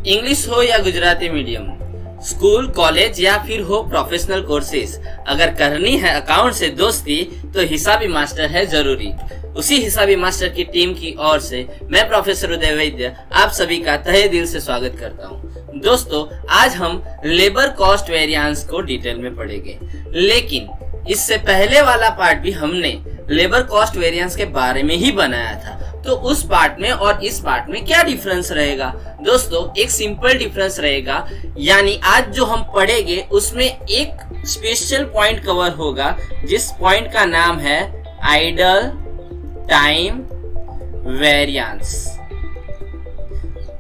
English हो या Gujarati medium, school college या फिर हो प्रोफेशनल कोर्सेज, अगर करनी है अकाउंट से दोस्ती तो हिसाबी मास्टर है जरूरी। उसी हिसाबी मास्टर की टीम की ओर से मैं प्रोफेसर उदय वैद्य आप सभी का तहे दिल से स्वागत करता हूं। दोस्तों, आज हम लेबर कॉस्ट वेरिएंस को डिटेल में पढ़ेंगे, लेकिन इससे पहले वाला पार्ट भी हमने लेबर कॉस्ट वेरिएंस के बारे में ही बनाया था। तो उस पार्ट में और इस पार्ट में क्या डिफरेंस रहेगा? दोस्तों, एक सिंपल डिफरेंस रहेगा, यानी आज जो हम पढ़ेंगे उसमें एक स्पेशल पॉइंट कवर होगा, जिस पॉइंट का नाम है आइडल टाइम वेरिएंस।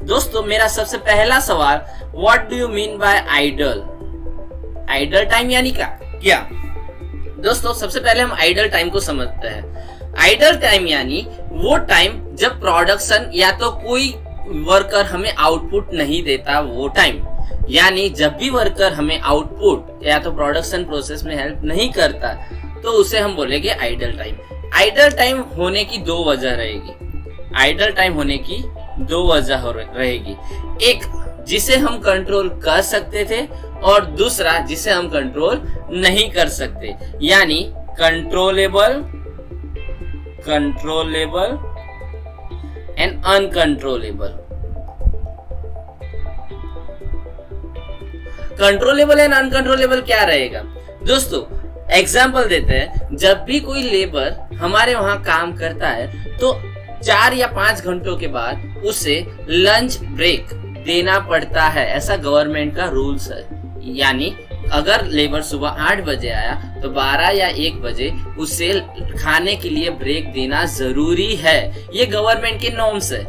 दोस्तों, मेरा सबसे पहला सवाल, what do you mean by idle? Idle time यानी क्या? दोस्तों, सबसे पहले हम आइडल टाइम को समझते हैं। आइडल टाइम यानी वो टाइम जब प्रोडक्शन या तो कोई वर्कर हमें आउटपुट नहीं देता, वो टाइम, यानी जब भी वर्कर हमें आउटपुट या तो प्रोडक्शन प्रोसेस में हेल्प नहीं करता तो उसे हम बोलेंगे आइडल टाइम। आइडल टाइम होने की दो वजह रहेगी। आइडल टाइम होने की दो वजह रहेगी, एक जिसे हम कंट्रोल कर सकते थे और दूसरा जिसे हम कंट्रोल नहीं कर सकते, यानी controllable and uncontrollable. Controllable and uncontrollable क्या रहेगा? दोस्तों, एग्जाम्पल देते हैं, जब भी कोई लेबर हमारे वहां काम करता है तो 4 या 5 घंटों के बाद उसे लंच ब्रेक देना पड़ता है, ऐसा गवर्नमेंट का रूल्स है। यानी अगर लेबर सुबह 8 बजे आया तो 12 या 1 बजे उसे खाने के लिए ब्रेक देना जरूरी है। ये गवर्नमेंट के नॉर्म्स है,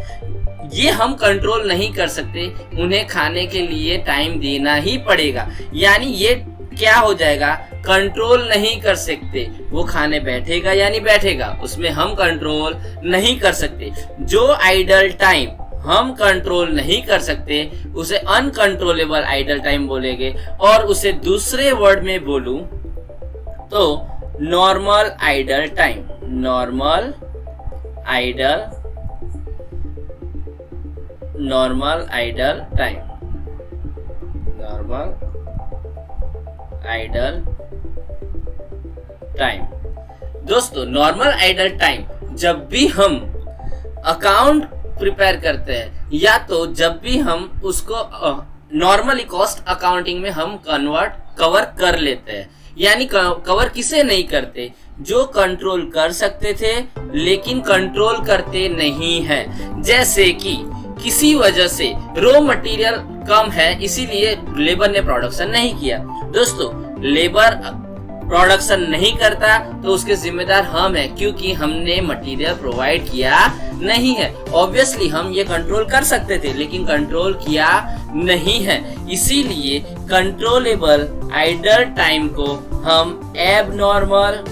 ये हम कंट्रोल नहीं कर सकते, उन्हें खाने के लिए टाइम देना ही पड़ेगा। यानी ये क्या हो जाएगा, कंट्रोल नहीं कर सकते, वो खाने बैठेगा यानी बैठेगा, उसमें हम कंट्रोल नहीं कर सकते। जो आइडल टाइम हम कंट्रोल नहीं कर सकते उसे अनकंट्रोलेबल आइडल टाइम बोलेंगे, और उसे दूसरे वर्ड में बोलूं तो normal idle time. Normal idle time. Normal idle time. दोस्तों, नॉर्मल आइडल टाइम जब भी हम अकाउंट प्रिपेयर करते हैं या तो जब भी हम उसको नॉर्मली कॉस्ट अकाउंटिंग में हम कवर कर लेते हैं, यानी कवर किसे नहीं करते, जो कंट्रोल कर सकते थे लेकिन कंट्रोल करते नहीं है। जैसे कि किसी वजह से रॉ मटेरियल कम है, इसीलिए लेबर ने प्रोडक्शन नहीं किया। दोस्तों, लेबर प्रोडक्शन नहीं करता तो उसके जिम्मेदार हम हैं, क्योंकि हमने मटेरियल प्रोवाइड किया नहीं है। ऑब्वियसली हम ये कंट्रोल कर सकते थे लेकिन कंट्रोल किया नहीं है, इसीलिए कंट्रोलेबल आइडल टाइम को हम एबनॉर्मल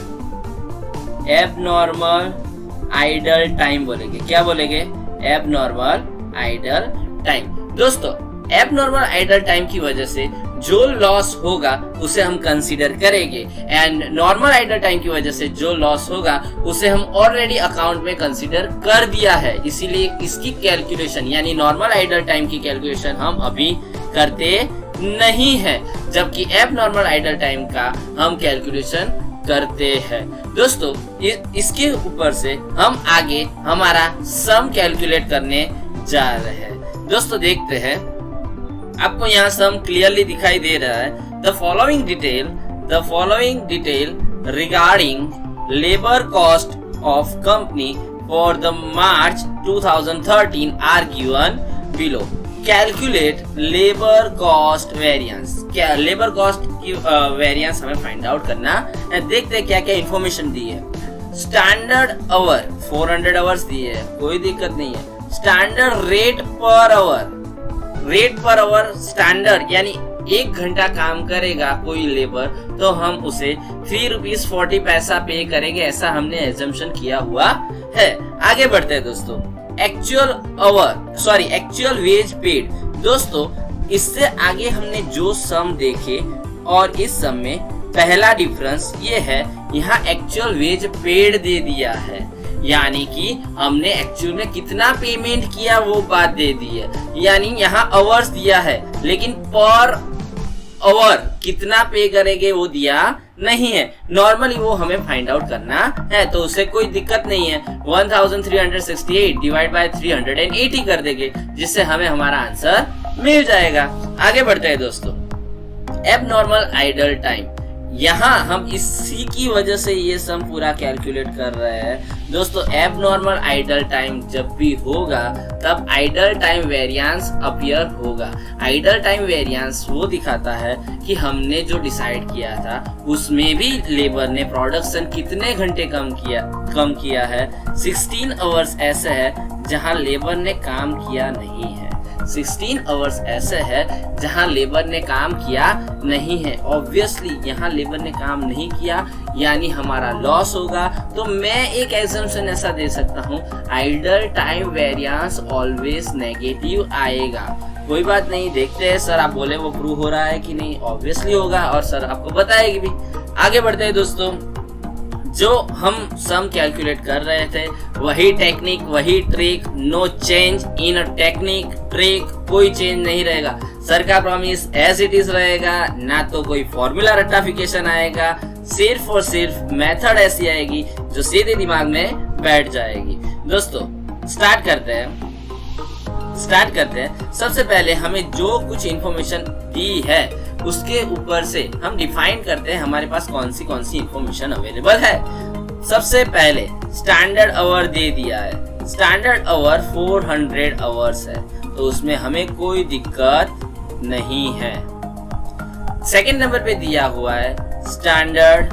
आइडल टाइम बोलेंगे। क्या बोलेंगे? Abnormal idle time. दोस्तों, एबनॉर्मल आइडल टाइम की वजह से जो लॉस होगा उसे हम कंसीडर करेंगे, एंड नॉर्मल आइडल टाइम की वजह से जो लॉस होगा उसे हम ऑलरेडी अकाउंट में कंसीडर कर दिया है, इसीलिए इसकी कैलकुलेशन यानी नॉर्मल आइडल टाइम की कैलकुलेशन हम अभी करते नहीं है, जबकि एबनॉर्मल आइडल टाइम का हम कैलकुलेशन करते हैं। दोस्तों, इसके ऊपर से हम आगे हमारा सम कैलकुलेट करने जा रहे हैं। दोस्तों, देखते हैं, आपको यहाँ सम क्लियरली दिखाई दे रहा है। The following detail regarding labour cost of company for the March 2013 are given below. Calculate labour cost variance. क्या लेबर कॉस्ट की वेरिएंस हमें फाइंड आउट करना है। देखते हैं क्या क्या इंफॉर्मेशन दी है। स्टैंडर्ड आवर 400 आवर्स दी है, कोई दिक्कत नहीं है। Standard rate per hour standard, यानी 1 घंटा काम करेगा कोई लेबर तो हम उसे 3 रुपीज 40 पैसा पे करेंगे, ऐसा हमने एजम्पशन किया हुआ है। आगे बढ़ते हैं दोस्तों। Actual wage paid. दोस्तों, इससे आगे हमने जो सम देखे और इस सम में पहला डिफरेंस ये है, यहाँ एक्चुअल वेज पेड दे दिया है। यानी कि हमने एक्चुअल में कितना पेमेंट किया वो बात दे दी है। यानी यहाँ आवर्स दिया है लेकिन पर आवर कितना पे करेंगे वो दिया नहीं है। नॉर्मली वो हमें फाइंड आउट करना है तो उससे कोई दिक्कत नहीं है। 1368 डिवाइड बाय 380 कर देंगे जिससे हमें हमारा आंसर मिल जाएगा। आगे बढ़ते हैं दोस्तों। एबनॉर्मल आइडल टाइम, यहाँ हम इसी की वजह से ये सम पूरा कैलकुलेट कर रहे हैं दोस्तों। एबनॉर्मल आइडल टाइम जब भी होगा तब आइडल टाइम वेरिएंस अपीयर होगा। आइडल टाइम वेरिएंस वो दिखाता है कि हमने जो डिसाइड किया था उसमें भी लेबर ने प्रोडक्शन कितने घंटे कम किया है। 16 आवर्स ऐसे है जहां लेबर ने काम किया नहीं है। 16 आवर्स ऐसे है जहां लेबर ने काम किया नहीं है। ऑब्वियसली यहाँ लेबर ने काम नहीं किया यानी हमारा लॉस होगा। तो मैं एक एग्जम्पशन ऐसा दे सकता हूँ, idol time variance always negative आएगा। कोई बात नहीं, देखते हैं सर आप बोले वो प्रूव हो रहा है कि नहीं। ऑब्वियसली होगा और सर आपको बताएगी भी। आगे बढ़ते हैं दोस्तों। जो हम सम कैलकुलेट कर रहे थे वही टेक्निक वही trick, no change in technique trick, कोई चेंज नहीं रहेगा। सर का प्रॉमिस एज इट इज रहेगा, ना तो कोई फॉर्मूला रट्टाफिकेशन आएगा, सिर्फ और सिर्फ मेथड ऐसी आएगी जो सीधे दिमाग में बैठ जाएगी। दोस्तों स्टार्ट करते हैं। सबसे पहले हमें जो कुछ इंफॉर्मेशन दी है उसके ऊपर से हम डिफाइन करते हैं हमारे पास कौन सी इंफॉर्मेशन अवेलेबल है। सबसे पहले स्टैंडर्ड आवर दे दिया है। स्टैंडर्ड आवर 400 आवर्स है तो उसमें हमें कोई दिक्कत नहीं है। सेकंड नंबर पे दिया हुआ है स्टैंडर्ड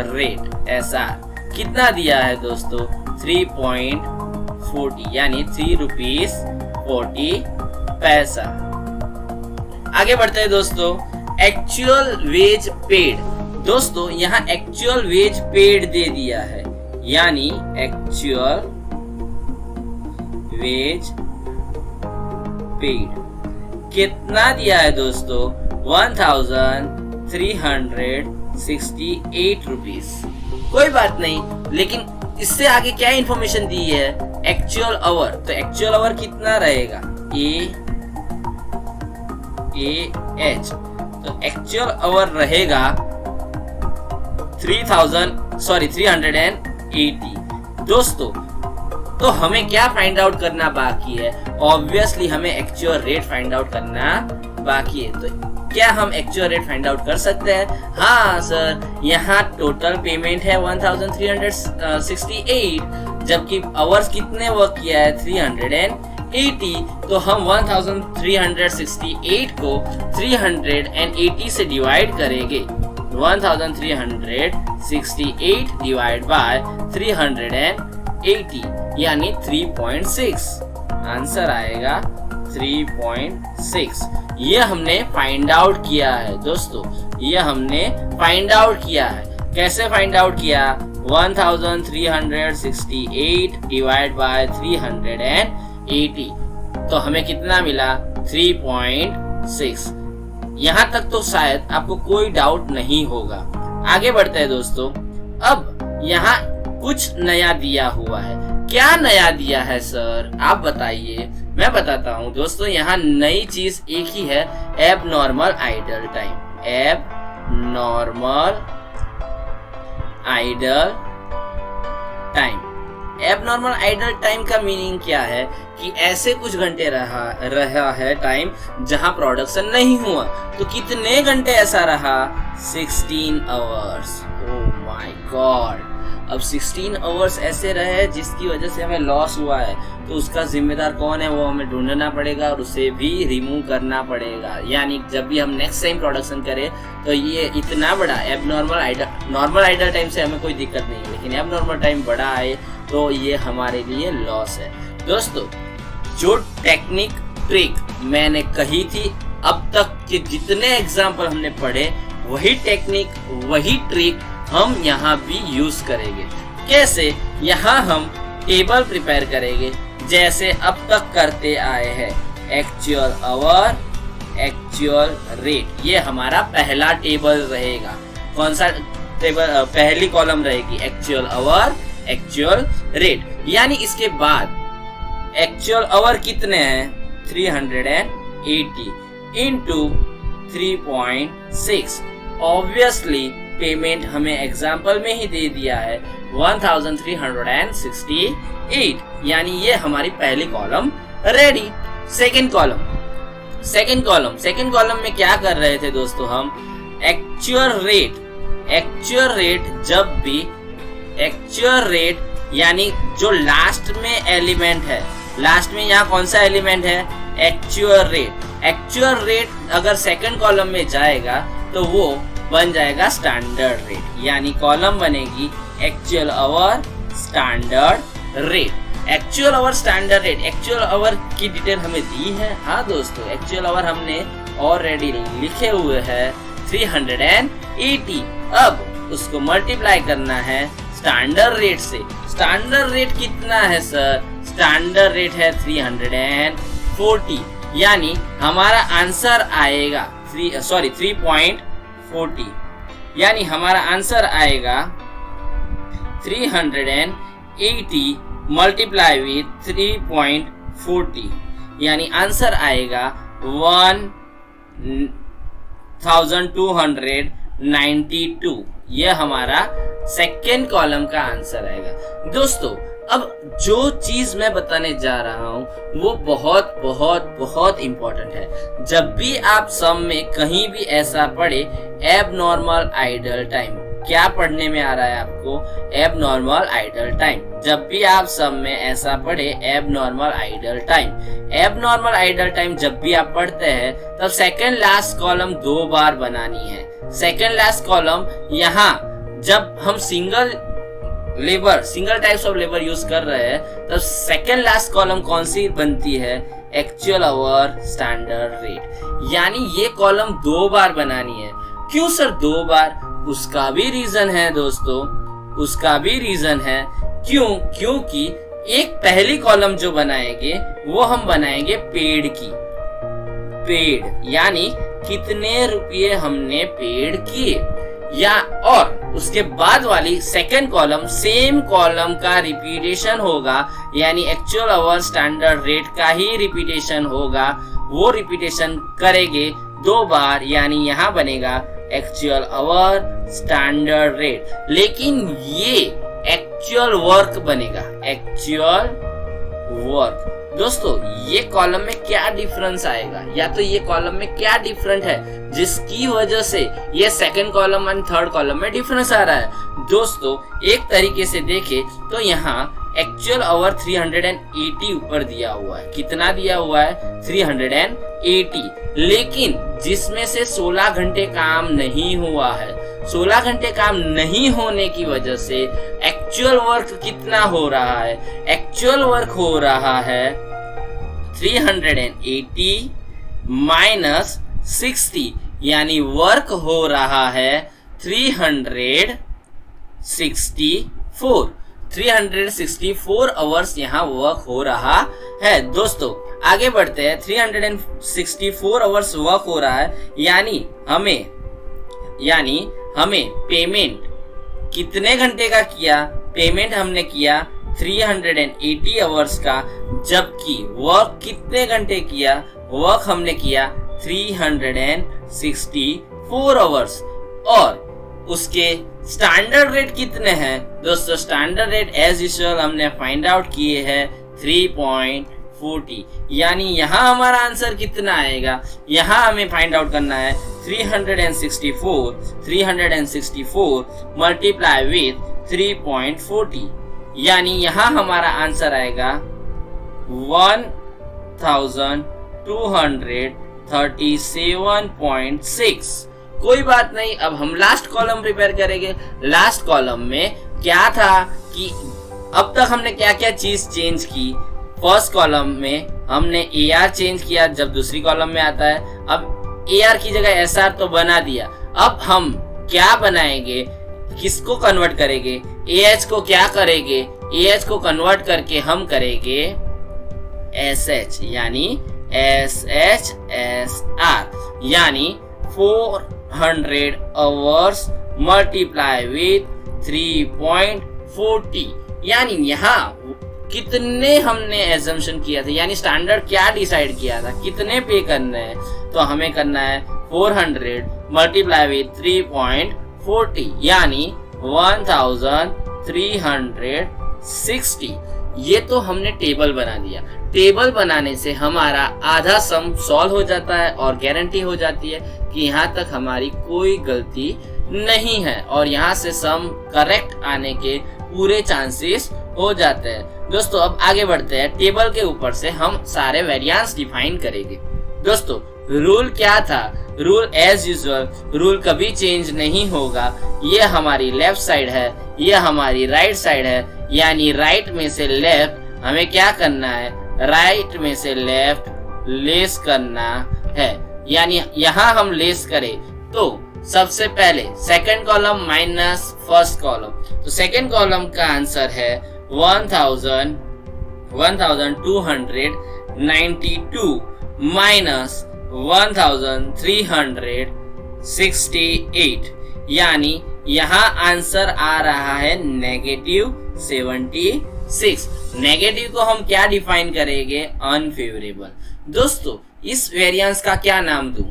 रेट SR, कितना दिया है दोस्तों 3.40 यानी 3 रुपीज 40 पैसा। आगे बढ़ते हैं दोस्तों। एक्चुअल वेज पेड, दोस्तों यहाँ एक्चुअल वेज पेड दे दिया है यानी एक्चुअल वेज पेड कितना दिया है दोस्तों 1368 रुपीज। कोई बात नहीं, लेकिन इससे आगे क्या इंफॉर्मेशन दी है एक्चुअल आवर। तो एक्चुअल आवर कितना रहेगा AH, तो एक्चुअल आवर रहेगा 380। दोस्तों तो हमें क्या फाइंड आउट करना बाकी है? ऑब्वियसली हमें एक्चुअल रेट फाइंड आउट करना बाकी है। तो क्या हम एक्चुअल रेट फाइंड आउट कर सकते हैं? हाँ सर, यहाँ टोटल पेमेंट है 1368 जबकि आवर्स कितने वर्क किया है 380। तो हम 1368 को 380 से डिवाइड करेंगे। 1368 डिवाइड बाय 380 यानी 3.6 आंसर आएगा 3.6। ये हमने फाइंड आउट किया है दोस्तों, ये हमने फाइंड आउट किया है। कैसे फाइंड आउट किया? 1368 डिवाइड बाय 380 तो हमें कितना मिला 3.6। यहाँ तक तो शायद आपको कोई डाउट नहीं होगा। आगे बढ़ते हैं दोस्तों। अब यहाँ कुछ नया दिया हुआ है। क्या नया दिया है सर आप बताइए? मैं बताता हूँ दोस्तों। यहाँ नई चीज एक ही है, abnormal idle time. Abnormal idle time. Abnormal idle time का मीनिंग क्या है कि ऐसे कुछ घंटे रहा है टाइम जहां प्रोडक्शन नहीं हुआ। तो कितने घंटे ऐसा रहा? 16 आवर्स। Oh my God. अब 16 आवर्स ऐसे रहे जिसकी वजह से हमें लॉस हुआ है, तो उसका जिम्मेदार कौन है वो हमें ढूंढना पड़ेगा और उसे भी रिमूव करना पड़ेगा। यानी जब भी हम नेक्स्ट टाइम प्रोडक्शन करें तो ये इतना बड़ा नॉर्मल आइडल टाइम से हमें कोई दिक्कत नहीं है, लेकिन एबनॉर्मल टाइम बड़ा आए तो ये हमारे लिए लॉस है। दोस्तों जो टेक्निक ट्रिक मैंने कही थी अब तक के जितने एग्जाम्पल हमने पढ़े, वही टेक्निक वही ट्रिक हम यहाँ भी यूज करेंगे। कैसे? यहाँ हम टेबल प्रिपेयर करेंगे जैसे अब तक करते आए हैं। एक्चुअल आवर, एक्चुअल रेट, ये हमारा पहला टेबल रहेगा। कौन सा टेबल? पहली कॉलम रहेगी एक्चुअल आवर, एक्चुअल रेट। यानी इसके बाद एक्चुअल आवर कितने हैं 380 इंटू 3.6। ऑब्वियसली पेमेंट हमें एग्जाम्पल में ही दे दिया है 1368, यानी ये हमारी पहली कॉलम रेडी। सेकंड कॉलम में क्या कर रहे थे दोस्तों, हम एक्चुअल रेट जब भी एक्चुअल रेट यानी जो लास्ट में एलिमेंट है, लास्ट में यहाँ कौन सा एलिमेंट है एक्चुअल रेट अगर सेकंड कॉलम में जाएगा तो वो बन जाएगा स्टैंडर्ड रेट, यानी कॉलम बनेगी actual our standard rate. Actual our standard rate, actual our की डिटेल हमें दी है। हाँ दोस्तों, एक्चुअल आवर हमने ऑलरेडी लिखे हुए हैं 380। अब उसको मल्टीप्लाई करना है स्टैंडर्ड रेट से। स्टैंडर्ड रेट कितना है सर, स्टैंडर्ड रेट है 340, यानी हमारा आंसर आएगा 3.40, यानी हमारा आंसर आएगा 380 मल्टीप्लाई विथ 3.40, यानी आंसर आएगा 1292। यह हमारा सेकेंड कॉलम का आंसर आएगा। दोस्तों अब जो चीज मैं बताने जा रहा हूं वो बहुत बहुत बहुत इंपॉर्टेंट है। जब भी आप सम में कहीं भी ऐसा पढ़े एबनॉर्मल आइडल टाइम, क्या पढ़ने में आ रहा है आपको एबनॉर्मल आइडल टाइम। जब भी आप सम में ऐसा पढ़े एबनॉर्मल आइडल टाइम जब भी आप पढ़ते हैं तब सेकंड लास्ट कॉलम 2 बार बनानी है। सेकंड लास्ट कॉलम यहाँ जब हम single types of labour use कर रहे हैं तब सेकंड लास्ट कॉलम कौन सी बनती है एक्चुअल आवर स्टैंडर्ड रेट, यानी ये कॉलम 2 बार बनानी है। क्यों सर 2 बार, उसका भी रीजन है दोस्तों, क्योंकि एक पहली कॉलम जो बनाएंगे वो हम बनाएंगे पेड यानी कितने रुपये हमने पेड किए, या और उसके बाद वाली सेकंड कॉलम सेम कॉलम का रिपीटेशन होगा, यानी एक्चुअल आवर स्टैंडर्ड रेट का ही रिपीटेशन होगा। वो रिपीटेशन करेंगे 2 बार, यानी यहाँ बनेगा एक्चुअल आवर स्टैंडर्ड रेट। लेकिन ये एक्चुअल वर्क बनेगा, एक्चुअल वर्क। दोस्तों ये कॉलम में क्या डिफरेंस आएगा, या तो ये कॉलम में क्या डिफरेंट है जिसकी वजह से ये सेकंड कॉलम और थर्ड कॉलम में डिफरेंस आ रहा है। दोस्तों एक तरीके से देखें तो यहाँ एक्चुअल आवर 380 ऊपर दिया हुआ है। कितना दिया हुआ है 380, लेकिन जिसमें से 16 घंटे काम नहीं हुआ है। 16 घंटे काम नहीं होने की वजह से एक्चुअल वर्क कितना हो रहा है, एक्चुअल वर्क हो रहा है 380 माइनस 60, यानी वर्क हो रहा है 364 आवर्स यहाँ वर्क हो रहा है। दोस्तों आगे बढ़ते हैं, 364 आवर्स वर्क हो रहा है, यानी हमें पेमेंट कितने घंटे का किया, पेमेंट हमने किया 380 आवर्स का, जबकि वर्क कितने घंटे किया, वर्क हमने किया 364 आवर्स। और उसके स्टैंडर्ड रेट कितने हैं दोस्तों, स्टैंडर्ड रेट एज यूजुअल हमने फाइंड आउट किए हैं 3.40, यानी यहाँ हमारा आंसर कितना आएगा, यहाँ हमें फाइंड आउट करना है 364 मल्टीप्लाई विथ 3.40, यानी यहाँ हमारा आंसर आएगा 1237.6। कोई बात नहीं, अब हम लास्ट कॉलम प्रिपेयर करेंगे। लास्ट कॉलम में क्या था कि अब तक हमने क्या क्या चीज चेंज की। फर्स्ट कॉलम में हमने AR चेंज किया जब दूसरी कॉलम में आता है, अब AR की जगह SR तो बना दिया। अब हम क्या बनाएंगे, किसको कन्वर्ट करेंगे, AH को क्या करेंगे, AH को कन्वर्ट करके हम करेंगे SH, यानी SHSR, यानी 400 आवर्स मल्टीप्लाई विथ 3.40, यानी यहाँ कितने हमने एजम्पशन किया था, यानी स्टैंडर्ड क्या डिसाइड किया था, कितने पे करना है, तो हमें करना है 400 मल्टीप्लाई विथ 3.40 यानी 1360। ये तो हमने टेबल बना दिया। टेबल बनाने से हमारा आधा सम सॉल्व हो जाता है और गारंटी हो जाती है कि यहाँ तक हमारी कोई गलती नहीं है और यहाँ से सम करेक्ट आने के पूरे चांसेस हो जाते हैं। दोस्तों अब आगे बढ़ते हैं। टेबल के ऊपर से हम सारे वेरिएंस डिफाइन करेंगे। दोस्तों रूल क्या था? रूल एज यूजुअल, रूल कभी चेंज नहीं होगा। ये हमारी लेफ्ट साइड है, ये हमारी राइट साइड है, यानी राइट में से लेफ्ट हमें क्या करना है, राइट में से लेफ्ट लेस करना है। यानी यहाँ हम लेस करें तो सबसे पहले second column minus first column, तो सेकंड कॉलम का आंसर है 1292 माइनस 1368, यानी यहाँ आंसर आ रहा है -76। नेगेटिव को हम क्या डिफाइन करेंगे, अनफेवरेबल। दोस्तों इस वेरिएंस का क्या नाम दूं,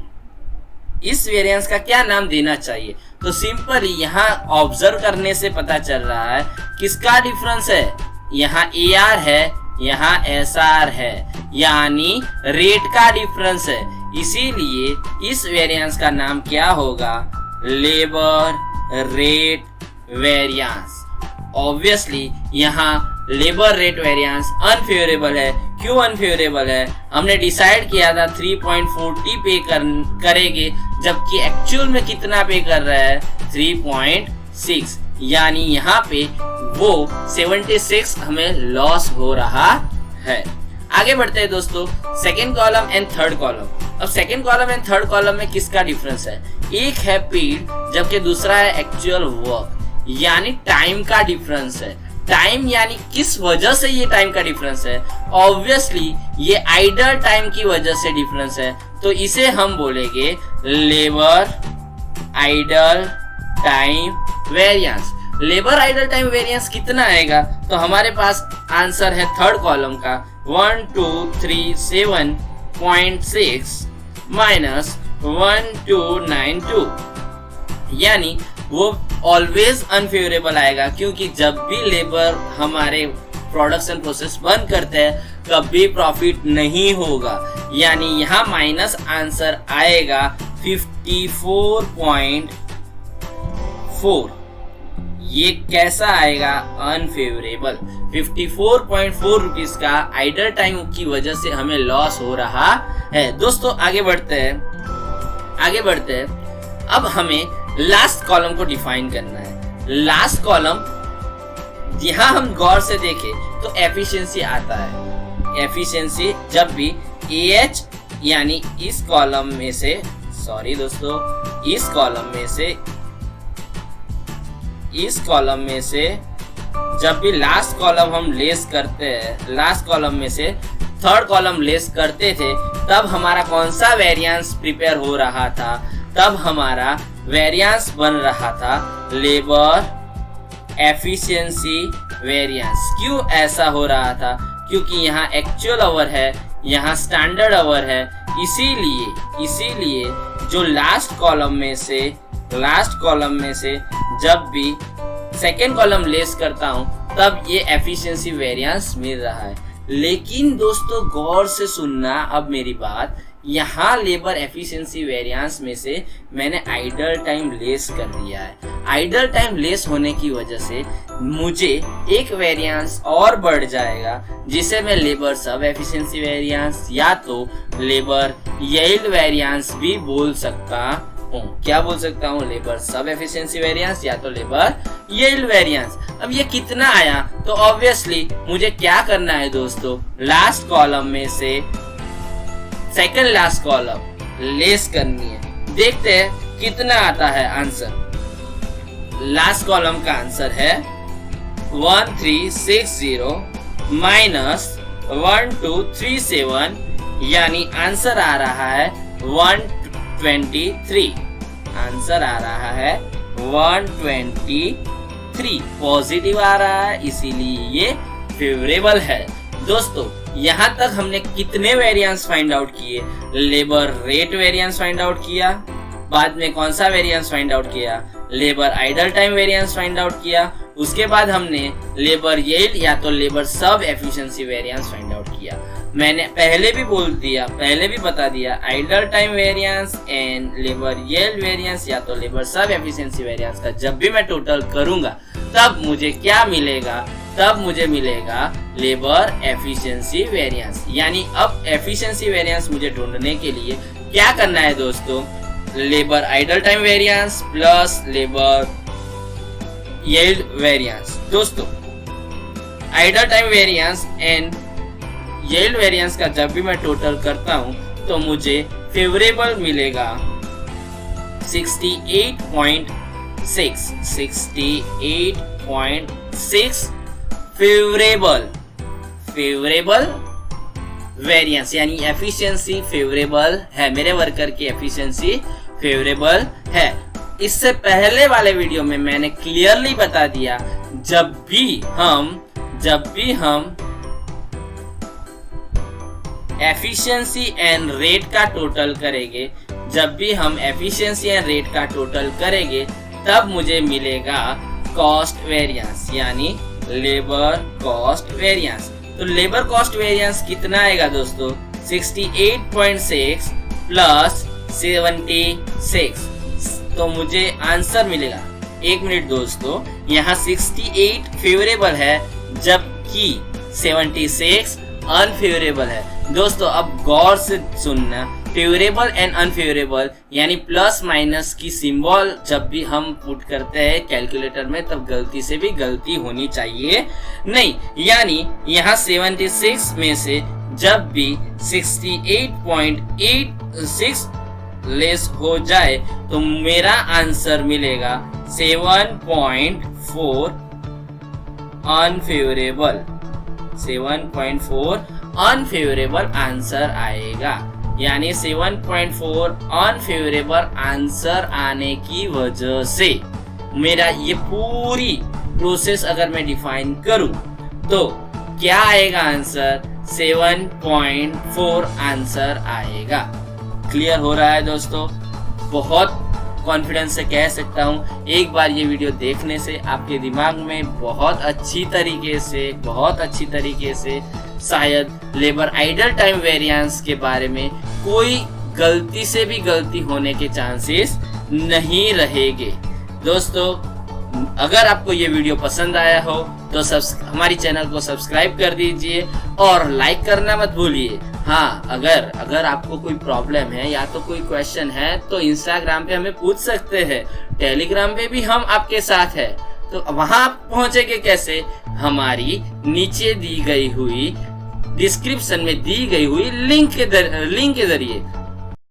इस वेरिएंस का क्या नाम देना चाहिए? तो सिंपली यहाँ ऑब्जर्व करने से पता चल रहा है किसका डिफरेंस है, यहाँ AR है, यहाँ SR है, यानी रेट का डिफरेंस है। इसीलिए इस वेरिएंस का नाम क्या होगा, लेबर रेट वेरिएंस। ऑब्वियसली यहाँ लेबर रेट वेरिएंस अनफेवरेबल है। क्यों अनफेवरेबल है? हमने डिसाइड किया था 3.40 पे करेंगे, जबकि एक्चुअल में कितना पे कर रहा है, 3.6, यानी यहाँ पे वो 76 हमें लॉस हो रहा है। आगे बढ़ते हैं दोस्तों, second column and third column. अब second column and third column में किसका डिफरेंस है? एक है पेड जबकि दूसरा है एक्चुअल वर्क, यानी टाइम का डिफरेंस है। टाइम यानी किस वजह से ये टाइम का डिफरेंस है? ऑब्वियसली ये आइडल टाइम की वजह से डिफरेंस है, तो इसे हम बोलेंगे labour idle time variance. Labour idle time variance कितना आएगा? तो हमारे पास आंसर है थर्ड कॉलम का 1237.6 माइनस 1292, यानी वो ऑलवेज अनफेवरेबल आएगा, क्योंकि जब भी लेबर हमारे प्रोडक्शन प्रोसेस बंद करते हैं कभी प्रॉफिट नहीं होगा, यानी यहाँ माइनस आंसर आएगा 54.4। ये कैसा आएगा? अनफेवरेबल। 54.4 रुपीज का आइडल टाइम की वजह से हमें लॉस हो रहा है। दोस्तों आगे बढ़ते हैं, आगे बढ़ते हैं। अब हमें लास्ट कॉलम को डिफाइन करना है। लास्ट कॉलम यहाँ हम गौर से देखें तो एफिशिएंसी आता है। एफिशिएंसी जब भी AH यानी इस कॉलम में से, सॉरी दोस्तों, इस कॉलम में से जब भी लास्ट कॉलम हम लेस करते हैं, लास्ट कॉलम में से थर्ड कॉलम लेस करते थे, तब हमारा कौन सा वेरिएंस प्रिपेयर हो रहा था? तब हमारा वेरिएंस बन रहा था लेबर एफिशिएंसी वेरिएंस। क्यों ऐसा हो रहा था? क्योंकि यहाँ एक्चुअल आवर है, यहाँ स्टैंडर्ड आवर है, इसीलिए जो लास्ट कॉलम में से जब भी सेकेंड कॉलम लेस करता हूँ तब ये एफिशिएंसी वेरिएंस मिल रहा है। लेकिन दोस्तों गौर से सुनना अब मेरी बात, यहाँ लेबर एफिशिएंसी वेरिएंस में से मैंने आइडल टाइम लेस कर दिया है। आइडल टाइम लेस होने की वजह से मुझे एक वेरिएंस और बढ़ जाएगा, जिसे मैं लेबर सब एफिशिएंसी वेरिएंस या तो लेबर यील्ड वेरिएंस भी बोल सकता हूँ। क्या बोल सकता हूँ? लेबर सब एफिशिएंसी वेरिएंस या तो लेबर यील्ड वेरिएंस। अब ये कितना आया? तो ऑब्वियसली मुझे क्या करना है दोस्तों, लास्ट कॉलम में से सेकंड लास्ट कॉलम लेस करनी है। देखते हैं कितना आता है आंसर। लास्ट कॉलम का आंसर है 1360 माइनस 1237, यानी आंसर आ रहा है 123। आंसर आ रहा है 123। 3 पॉजिटिव आ रहा है, इसीलिए ये फेवरेबल है। दोस्तों यहाँ तक हमने कितने वेरिएंस फाइंड आउट किए? Labour rate variance find out किया, बाद में कौन सा वेरिएंस फाइंड आउट किया? Labour idle time variance find out किया। उसके बाद हमने लेबर यील्ड या तो लेबर सब एफिशिएंसी वेरिएंस फाइंड आउट किया। मैंने पहले भी बता दिया idol time variance and labour yield variance या तो लेबर सब एफिशिएंसी वेरिएंस का जब भी मैं टोटल करूंगा तब मुझे क्या मिलेगा? तब मुझे मिलेगा लेबर एफिशिएंसी वेरिएंस। यानी अब एफिशिएंसी वेरिएंस मुझे ढूंढने के लिए क्या करना है दोस्तों? Labour idle time variance plus labour yield variance. दोस्तों idle time variance and yield variance का जब भी मैं टोटल करता हूं तो मुझे फेवरेबल मिलेगा 68.6 फेवरेबल वेरिएंस, यानी एफिशिएंसी फेवरेबल है, मेरे वर्कर की एफिशिएंसी फेवरेबल है। इससे पहले वाले वीडियो में मैंने क्लियरली बता दिया जब भी हम एफिशिएंसी एंड रेट का टोटल करेंगे, तब मुझे मिलेगा कॉस्ट वेरिएंस, यानी लेबर कॉस्ट वेरिएंस। तो लेबर कॉस्ट वेरिएंस कितना आएगा दोस्तों? 68.6 प्लस 76, तो मुझे आंसर मिलेगा। एक मिनट दोस्तों, यहाँ 68 फेवरेबल है जबकि 76 अनफेवरेबल है। दोस्तों अब गौर से सुनना, फेवरेबल एंड अनफेवरेबल यानी प्लस माइनस की सिंबल जब भी हम पुट करते हैं कैलकुलेटर में तब गलती से भी गलती होनी चाहिए नहीं। यानी यहाँ 76 में से जब भी 68.86 लेस हो जाए तो मेरा आंसर मिलेगा 7.4 अनफेवरेबल आंसर आएगा। यानी 7.4 अनफेवरेबल आंसर आने की वजह से मेरा ये पूरी प्रोसेस अगर मैं डिफाइन करूं तो क्या आएगा आंसर? 7.4 आंसर आएगा। क्लियर हो रहा है दोस्तों? बहुत कॉन्फिडेंस से कह सकता हूँ, एक बार ये वीडियो देखने से आपके दिमाग में बहुत अच्छी तरीके से शायद लेबर आइडल टाइम वेरिएंस के बारे में कोई गलती से भी गलती होने के चांसेस नहीं रहेंगे। दोस्तों अगर आपको ये वीडियो पसंद आया हो तो हमारी चैनल को सब्सक्राइब कर दीजिए और लाइक करना मत भूलिए। हाँ, अगर आपको कोई प्रॉब्लम है या तो कोई क्वेश्चन है तो इंस्टाग्राम पे हमें पूछ सकते हैं, टेलीग्राम पे भी हम आपके साथ है। तो वहां आप पहुंचेंगे कैसे? हमारी नीचे दी गई हुई डिस्क्रिप्शन में दी गई हुई लिंक के जरिए